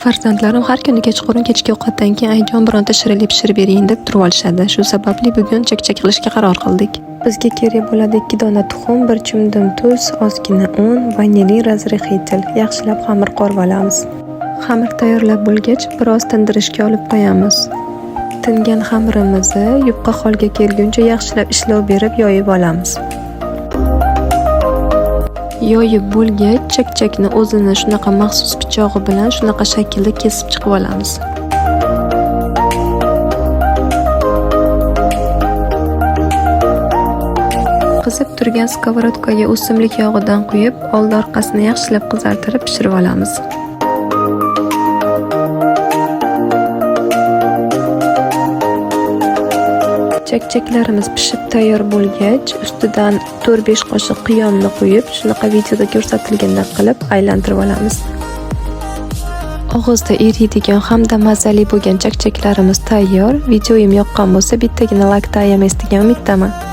Farzandlarim har kuni kechqurun kechki ovqatdan keyin ayjon bironta shirinlik pishirib bering deb turib olishadi. Shu sababli bugun chak-chak qilishga qaror qildik. Bizga kerak bo'ladi 2 dona tuxum, 1 chumdim tuz, ozgina un, vanilin razrexetel. Yaxshilab xamir qorib olamiz. Xamir tayyorlab bo'lgach, biroz tindirishga olib qo'yamiz. Tingan xamirimizni yupqa holga kelguncha yaxshilab ishlov berib yoyib olamiz. Yoyib bo'lgach, chak-chakni o'zini shunaqa maxsus pichog'i bilan shunaqa shaklda kesib chiqib olamiz. Qizib turgan skоворodkaga o'simlik yog'idan quyib, old orqasini yaxshilab qizartirib pishirib olamiz. Chak-chaklarimiz pishib tayyor bo'lgach, ustidan 4-5 qoshiq qiyomni quyib, shunaqa videoda ko'rsatilgandek qilib aylantirib olamiz. Og'izda eriydigan hamda mazali bo'lgan chak-chaklarimiz tayyor. Videoyim yoqqan bo'lsa, bittagina like ayamays degan umiddaman.